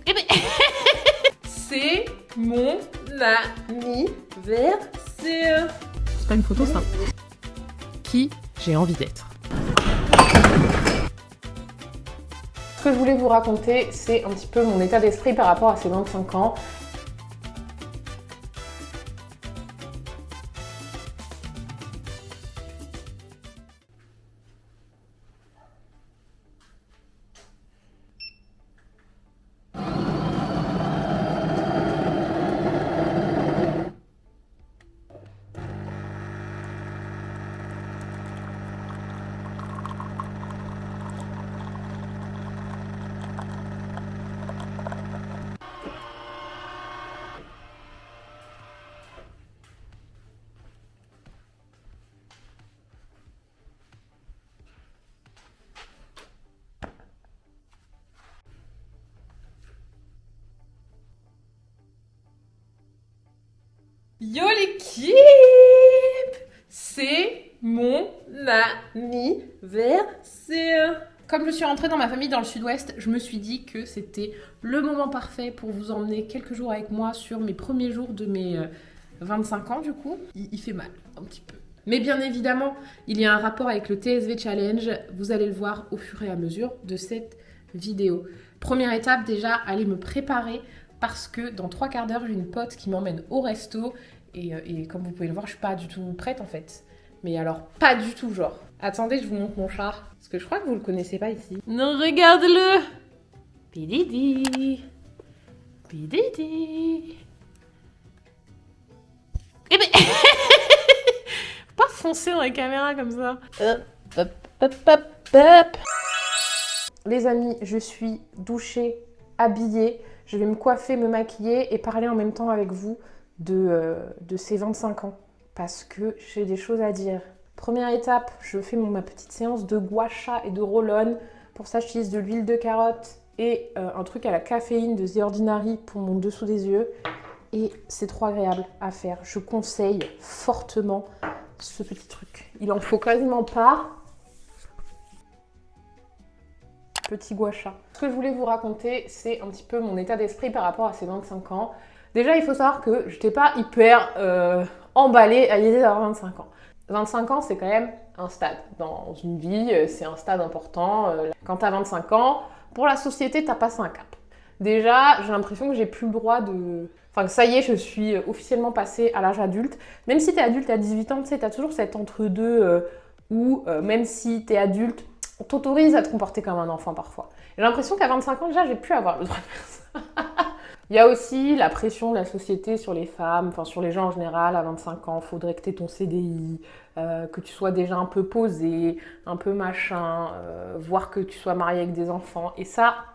Eh ben... C'est mon anniversaire. C'est pas une photo ça. Qui j'ai envie d'être. Ce que je voulais vous raconter, c'est un petit peu mon état d'esprit par rapport à ces 25 ans. Yo l'équipe! C'est mon anniversaire! Comme je suis rentrée dans ma famille dans le sud-ouest, je me suis dit que c'était le moment parfait pour vous emmener quelques jours avec moi sur mes premiers jours de mes 25 ans du coup. Il fait mal, un petit peu. Mais bien évidemment, il y a un rapport avec le TSV Challenge. Vous allez le voir au fur et à mesure de cette vidéo. Première étape déjà, aller me préparer parce que dans 3 quarts d'heure, j'ai une pote qui m'emmène au resto. Et comme vous pouvez le voir, je suis pas du tout prête en fait. Mais alors, pas du tout genre. Attendez, je vous montre mon chat. Parce que je crois que vous le connaissez pas ici. Non, regarde-le! Pididi! Pididi! Eh ben... Pas foncer dans la caméra comme ça. Hop, hop, hop, hop. Les amis, je suis douchée, habillée. Je vais me coiffer, me maquiller et parler en même temps avec vous de ces 25 ans. Parce que j'ai des choses à dire. Première étape, je fais ma petite séance de gua sha et de roll-on. Pour ça, j'utilise de l'huile de carotte et un truc à la caféine de The Ordinary pour mon dessous des yeux. Et c'est trop agréable à faire. Je conseille fortement ce petit truc. Il en faut quasiment pas. Petit gua sha. Ce que je voulais vous raconter, c'est un petit peu mon état d'esprit par rapport à ces 25 ans. Déjà, il faut savoir que je n'étais pas hyper emballée à l'idée d'avoir 25 ans. 25 ans, c'est quand même un stade dans une vie, c'est un stade important. Quand tu as 25 ans, pour la société, tu as passé un cap. Déjà, j'ai l'impression que j'ai plus le droit de... Enfin, que ça y est, je suis officiellement passée à l'âge adulte. Même si tu es adulte à 18 ans, tu sais, tu as toujours cet entre-deux où, même si tu es adulte, on t'autorise à te comporter comme un enfant parfois. J'ai l'impression qu'à 25 ans, déjà, j'ai plus à avoir le droit de faire ça. Il y a aussi la pression de la société sur les femmes, enfin sur les gens en général. À 25 ans, il faudrait que tu aies ton CDI, que tu sois déjà un peu posé, un peu machin, voire que tu sois marié avec des enfants. Et ça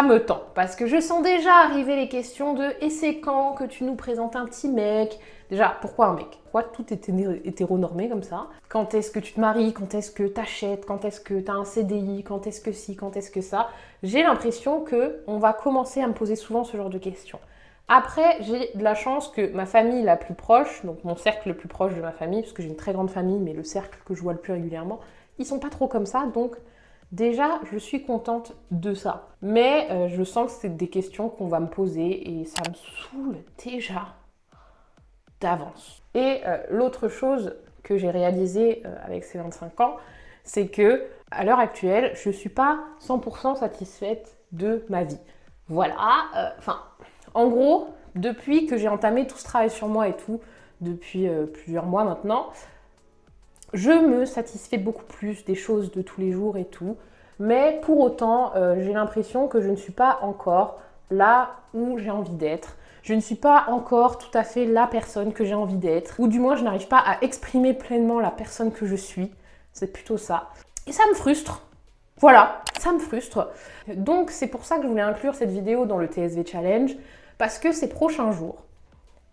me tend. Parce que je sens déjà arriver les questions de « et c'est quand que tu nous présentes un petit mec ?» Déjà, pourquoi un mec? Pourquoi tout est hétéronormé comme ça? Quand est-ce que tu te maries? Quand est-ce que tu achètes? Quand est-ce que tu as un CDI? Quand est-ce que ci? Quand est-ce que ça? J'ai l'impression qu'on va commencer à me poser souvent ce genre de questions. Après, j'ai de la chance que ma famille la plus proche, donc mon cercle le plus proche de ma famille, parce que j'ai une très grande famille, mais le cercle que je vois le plus régulièrement, ils sont pas trop comme ça, donc déjà, je suis contente de ça. Mais je sens que c'est des questions qu'on va me poser et ça me saoule déjà d'avance. Et l'autre chose que j'ai réalisée avec ces 25 ans, c'est que à l'heure actuelle, je ne suis pas 100% satisfaite de ma vie. Voilà, en gros, depuis que j'ai entamé tout ce travail sur moi et tout, depuis plusieurs mois maintenant, je me satisfais beaucoup plus des choses de tous les jours et tout. Mais pour autant, j'ai l'impression que je ne suis pas encore là où j'ai envie d'être. Je ne suis pas encore tout à fait la personne que j'ai envie d'être. Ou du moins, je n'arrive pas à exprimer pleinement la personne que je suis. C'est plutôt ça. Et ça me frustre. Voilà, ça me frustre. Donc, c'est pour ça que je voulais inclure cette vidéo dans le TSV Challenge. Parce que ces prochains jours,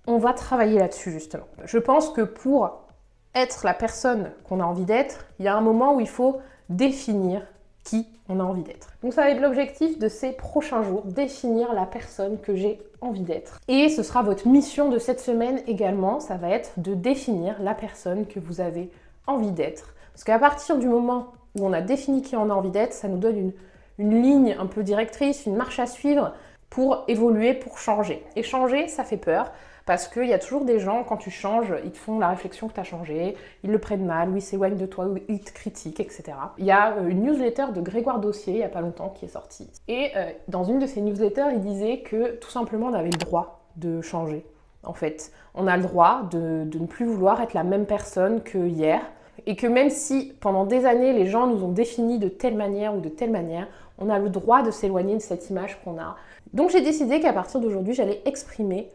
on va travailler là-dessus justement. Je pense que pour être la personne qu'on a envie d'être, il y a un moment où il faut définir qui on a envie d'être. Donc ça va être l'objectif de ces prochains jours, définir la personne que j'ai envie d'être. Et ce sera votre mission de cette semaine également, ça va être de définir la personne que vous avez envie d'être. Parce qu'à partir du moment où on a défini qui on a envie d'être, ça nous donne une ligne un peu directrice, une marche à suivre pour évoluer, pour changer. Et changer, ça fait peur. Parce qu'il y a toujours des gens, quand tu changes, ils te font la réflexion que tu as changé, ils le prennent mal, ou ils s'éloignent de toi, ou ils te critiquent, etc. Il y a une newsletter de Grégoire Dossier, il n'y a pas longtemps, qui est sortie. Et dans une de ces newsletters, il disait que tout simplement, on avait le droit de changer. En fait, on a le droit de ne plus vouloir être la même personne que hier. Et que même si pendant des années, les gens nous ont définis de telle manière ou de telle manière, on a le droit de s'éloigner de cette image qu'on a. Donc j'ai décidé qu'à partir d'aujourd'hui, j'allais exprimer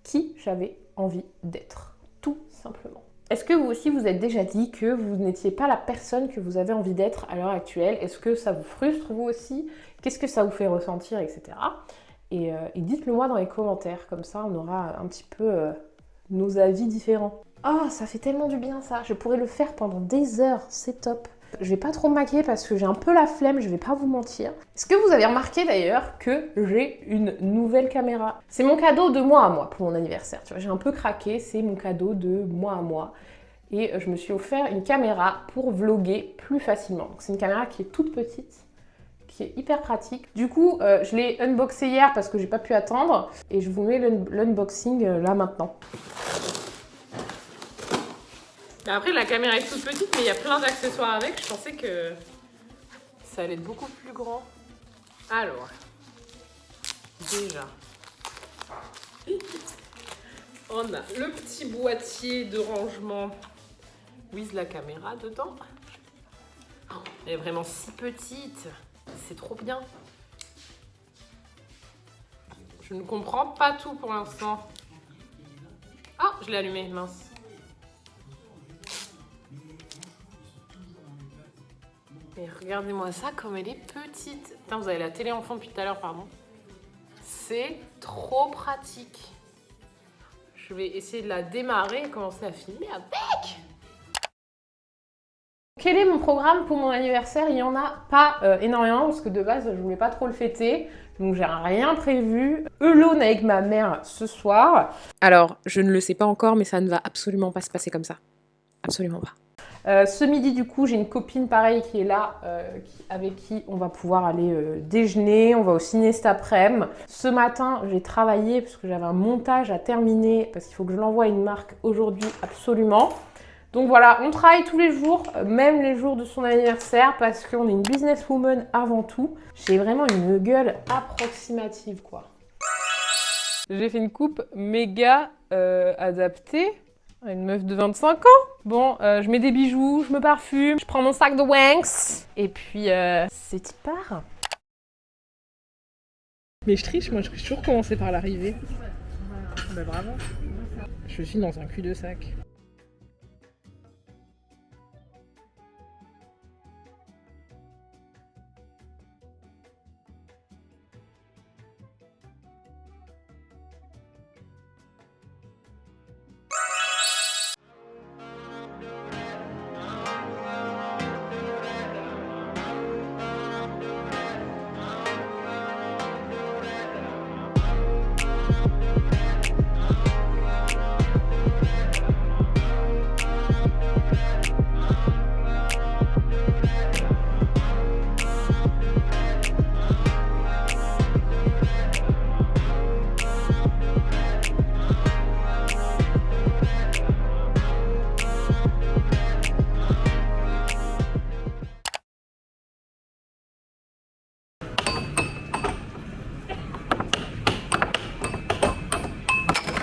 qui j'avais envie d'être, tout simplement. Est-ce que vous aussi vous êtes déjà dit que vous n'étiez pas la personne que vous avez envie d'être à l'heure actuelle? Est-ce que ça vous frustre vous aussi? Qu'est-ce que ça vous fait ressentir, etc. Et dites-le moi dans les commentaires, comme ça on aura un petit peu nos avis différents. Oh, ça fait tellement du bien ça, je pourrais le faire pendant des heures, c'est top. Je vais pas trop me maquiller parce que j'ai un peu la flemme, je vais pas vous mentir. Est-ce que vous avez remarqué d'ailleurs que j'ai une nouvelle caméra? C'est mon cadeau de moi à moi pour mon anniversaire. Tu vois, j'ai un peu craqué, c'est mon cadeau de moi à moi. Et je me suis offert une caméra pour vlogger plus facilement. C'est une caméra qui est toute petite, qui est hyper pratique. Du coup, je l'ai unboxée hier parce que j'ai pas pu attendre. Et je vous mets l'unboxing là maintenant. Après, la caméra est toute petite, mais il y a plein d'accessoires avec. Je pensais que ça allait être beaucoup plus grand. Alors, déjà, on a le petit boîtier de rangement with la caméra dedans. Oh, elle est vraiment si petite. C'est trop bien. Je ne comprends pas tout pour l'instant. Ah, je l'ai allumé, mince. Et regardez-moi ça comme elle est petite. Putain, vous avez la télé en fond depuis tout à l'heure, pardon. C'est trop pratique. Je vais essayer de la démarrer et commencer à filmer avec. Quel est mon programme pour mon anniversaire? Il n'y en a pas énormément parce que de base, je voulais pas trop le fêter. Donc j'ai rien prévu. Alone avec ma mère ce soir. Alors, je ne le sais pas encore, mais ça ne va absolument pas se passer comme ça. Absolument pas. Ce midi, du coup, j'ai une copine pareille qui est là, avec qui on va pouvoir aller déjeuner. On va au ciné cet après-midi. Ce matin, j'ai travaillé parce que j'avais un montage à terminer parce qu'il faut que je l'envoie à une marque aujourd'hui absolument. Donc voilà, on travaille tous les jours, même les jours de son anniversaire parce qu'on est une businesswoman avant tout. J'ai vraiment une gueule approximative, quoi. J'ai fait une coupe méga adaptée. Une meuf de 25 ans. Bon, je mets des bijoux, je me parfume, je prends mon sac de Wanks. Et puis, c'est y part. Mais je triche, moi je vais toujours commencer par l'arrivée. Bah bravo. Je suis dans un cul-de-sac.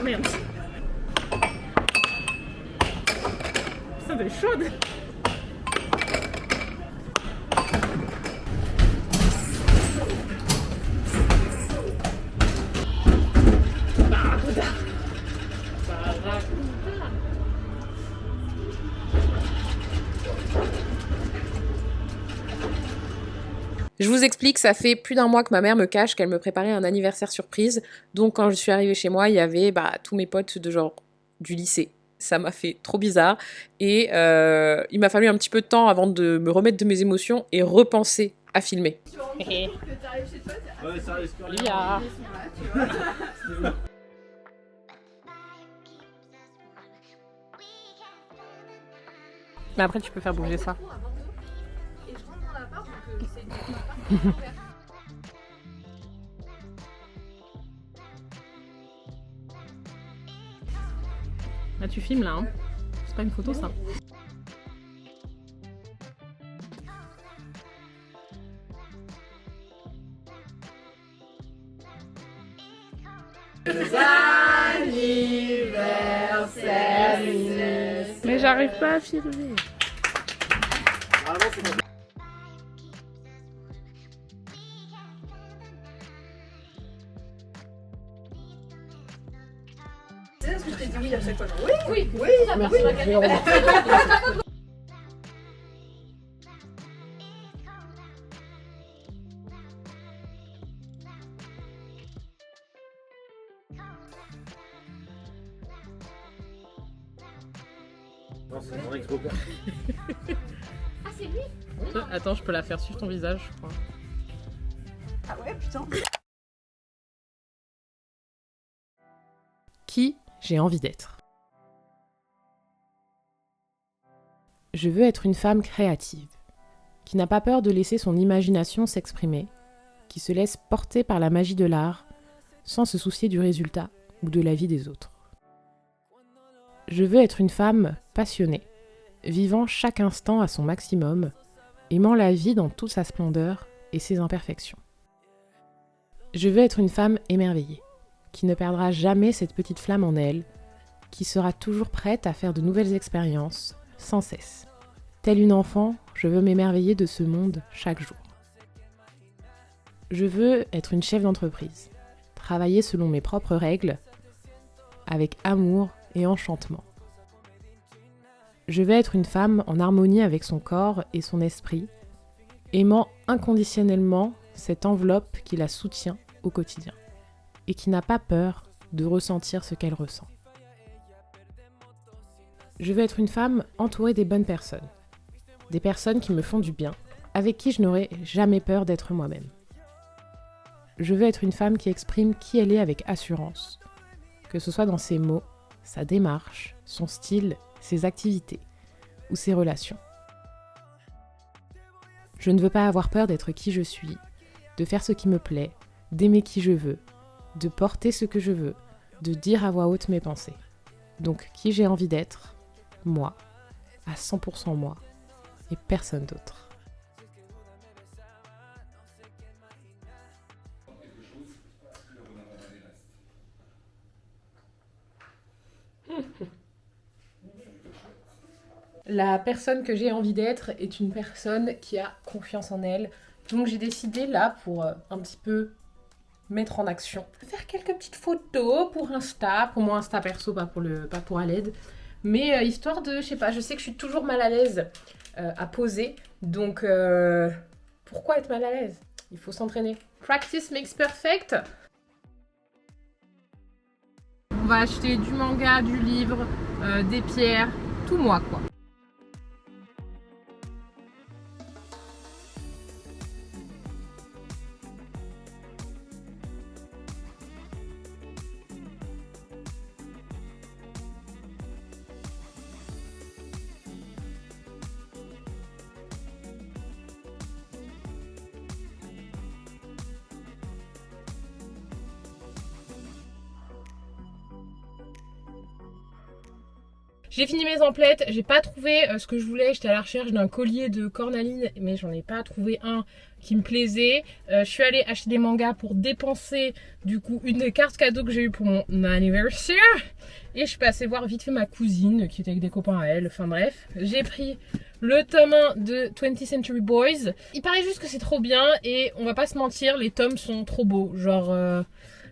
Merde. Ça va être chaude. Je vous explique, ça fait plus d'un mois que ma mère me cache qu'elle me préparait un anniversaire surprise. Donc quand je suis arrivée chez moi, il y avait tous mes potes de genre du lycée. Ça m'a fait trop bizarre. Et il m'a fallu un petit peu de temps avant de me remettre de mes émotions et repenser à filmer. Mais après, tu peux faire bouger ça. Et je rentre dans l'appart, donc c'est Là, tu filmes là, hein. C'est pas une photo ça. Mais j'arrive pas à filmer. C'est ce que je t'ai dit oui à chaque fois. Oui, Oui, Merci. non, c'est mon ex-beau-père. Attends, je peux la faire suivre ton visage, je crois. Ah ouais, putain. Qui j'ai envie d'être? Je veux être une femme créative, qui n'a pas peur de laisser son imagination s'exprimer, qui se laisse porter par la magie de l'art, sans se soucier du résultat ou de la vie des autres. Je veux être une femme passionnée, vivant chaque instant à son maximum, aimant la vie dans toute sa splendeur et ses imperfections. Je veux être une femme émerveillée, qui ne perdra jamais cette petite flamme en elle, qui sera toujours prête à faire de nouvelles expériences, sans cesse. Telle une enfant, je veux m'émerveiller de ce monde chaque jour. Je veux être une chef d'entreprise, travailler selon mes propres règles, avec amour et enchantement. Je veux être une femme en harmonie avec son corps et son esprit, aimant inconditionnellement cette enveloppe qui la soutient au quotidien, et qui n'a pas peur de ressentir ce qu'elle ressent. Je veux être une femme entourée des bonnes personnes, des personnes qui me font du bien, avec qui je n'aurai jamais peur d'être moi-même. Je veux être une femme qui exprime qui elle est avec assurance, que ce soit dans ses mots, sa démarche, son style, ses activités ou ses relations. Je ne veux pas avoir peur d'être qui je suis, de faire ce qui me plaît, d'aimer qui je veux, de porter ce que je veux, de dire à voix haute mes pensées. Donc qui j'ai envie d'être? Moi, à 100% moi, et personne d'autre. La personne que j'ai envie d'être est une personne qui a confiance en elle. Donc j'ai décidé là pour un petit peu mettre en action, faire quelques petites photos pour Insta, pour mon Insta perso, pas pour Aled, mais histoire de, je sais pas, je sais que je suis toujours mal à l'aise à poser, donc pourquoi être mal à l'aise? Il faut s'entraîner. Practice makes perfect. On va acheter du manga, du livre, des pierres, tout moi quoi. J'ai fini mes emplettes, j'ai pas trouvé ce que je voulais, j'étais à la recherche d'un collier de cornaline, mais j'en ai pas trouvé un qui me plaisait. Je suis allée acheter des mangas pour dépenser du coup une des cartes cadeaux que j'ai eu pour mon anniversaire. Et je suis passée voir vite fait ma cousine qui était avec des copains à elle, enfin bref. J'ai pris le tome 1 de 20th Century Boys. Il paraît juste que c'est trop bien et on va pas se mentir, les tomes sont trop beaux, genre...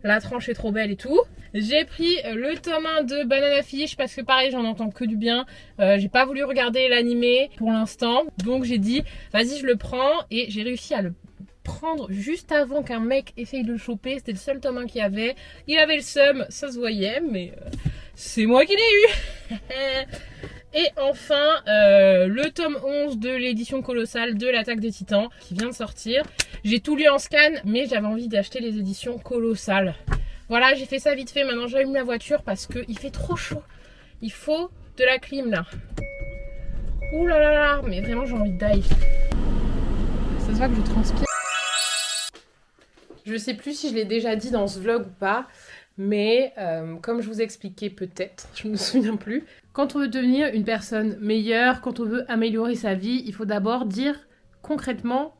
la tranche est trop belle et tout. J'ai pris le tome 1 de Banana Fish parce que pareil j'en entends que du bien. J'ai pas voulu regarder l'animé pour l'instant. Donc j'ai dit vas-y je le prends et j'ai réussi à le prendre juste avant qu'un mec essaye de le choper. C'était le seul tome 1 qu'il y avait. Il avait le seum, ça se voyait mais c'est moi qui l'ai eu. Et enfin, le tome 11 de l'édition colossale de l'Attaque des Titans qui vient de sortir. J'ai tout lu en scan, mais j'avais envie d'acheter les éditions colossales. Voilà, j'ai fait ça vite fait. Maintenant, j'allume la voiture parce qu'il fait trop chaud. Il faut de la clim là. Ouh là là là, mais vraiment, j'ai envie de die. Ça se voit que je transpire. Je sais plus si je l'ai déjà dit dans ce vlog ou pas. Mais comme je vous ai expliqué peut-être, je ne me souviens plus, quand on veut devenir une personne meilleure, quand on veut améliorer sa vie, il faut d'abord dire concrètement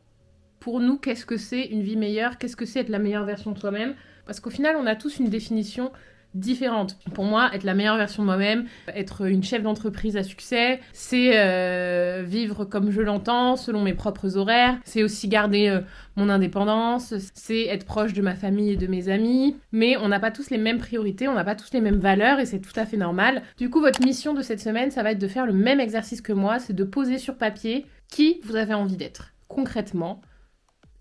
pour nous qu'est-ce que c'est une vie meilleure, qu'est-ce que c'est être la meilleure version de soi-même. Parce qu'au final, on a tous une définition différente. Pour moi, être la meilleure version de moi-même, être une chef d'entreprise à succès, c'est vivre comme je l'entends, selon mes propres horaires, c'est aussi garder mon indépendance, c'est être proche de ma famille et de mes amis, mais on n'a pas tous les mêmes priorités, on n'a pas tous les mêmes valeurs et c'est tout à fait normal. Du coup, votre mission de cette semaine, ça va être de faire le même exercice que moi, c'est de poser sur papier qui vous avez envie d'être. Concrètement,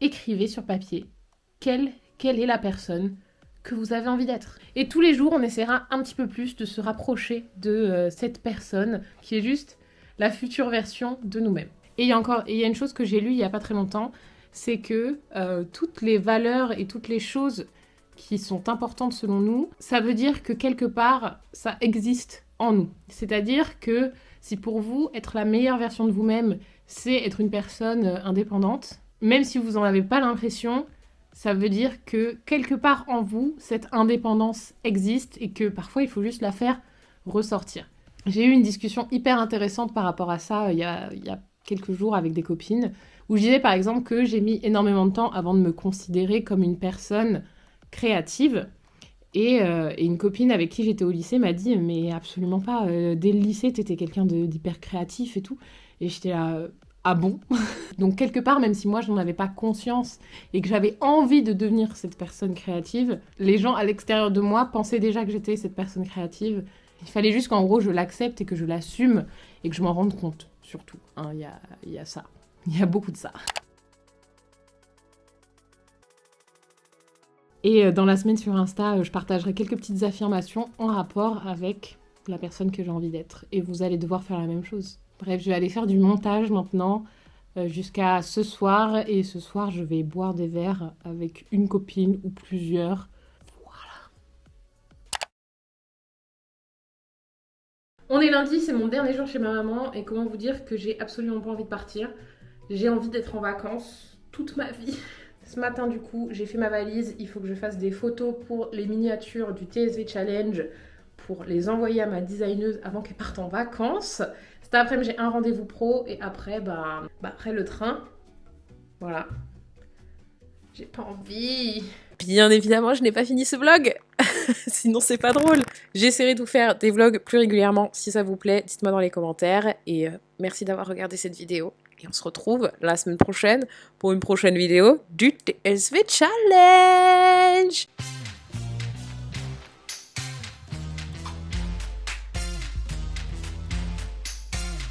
écrivez sur papier quelle est la personne que vous avez envie d'être. Et tous les jours, on essaiera un petit peu plus de se rapprocher de cette personne qui est juste la future version de nous-mêmes. Et il y a une chose que j'ai lue il y a pas très longtemps, c'est que toutes les valeurs et toutes les choses qui sont importantes selon nous, ça veut dire que quelque part, ça existe en nous. C'est-à-dire que si pour vous, être la meilleure version de vous-même, c'est être une personne indépendante, même si vous n'en avez pas l'impression, ça veut dire que quelque part en vous, cette indépendance existe et que parfois il faut juste la faire ressortir. J'ai eu une discussion hyper intéressante par rapport à ça il y a quelques jours avec des copines, où je disais par exemple que j'ai mis énormément de temps avant de me considérer comme une personne créative. Et une copine avec qui j'étais au lycée m'a dit « Mais absolument pas, dès le lycée, t'étais quelqu'un d'hyper créatif et tout. » Et j'étais là... Ah bon? Donc quelque part, même si moi je n'en avais pas conscience et que j'avais envie de devenir cette personne créative, les gens à l'extérieur de moi pensaient déjà que j'étais cette personne créative. Il fallait juste qu'en gros je l'accepte et que je l'assume et que je m'en rende compte, surtout. Hein, il y a ça. Il y a beaucoup de ça. Et dans la semaine sur Insta, je partagerai quelques petites affirmations en rapport avec la personne que j'ai envie d'être. Et vous allez devoir faire la même chose. Bref, je vais aller faire du montage maintenant jusqu'à ce soir. Et ce soir, je vais boire des verres avec une copine ou plusieurs. Voilà. On est lundi, c'est mon dernier jour chez ma maman. Et comment vous dire que j'ai absolument pas envie de partir. J'ai envie d'être en vacances toute ma vie. Ce matin, du coup, j'ai fait ma valise. Il faut que je fasse des photos pour les miniatures du TSV Challenge pour les envoyer à ma designeuse avant qu'elle parte en vacances. Cet après-midi, j'ai un rendez-vous pro et après, après le train. Voilà. J'ai pas envie. Bien évidemment, je n'ai pas fini ce vlog. Sinon, c'est pas drôle. J'essaierai de vous faire des vlogs plus régulièrement. Si ça vous plaît, dites-moi dans les commentaires. Et merci d'avoir regardé cette vidéo. Et on se retrouve la semaine prochaine pour une prochaine vidéo du TSV Challenge.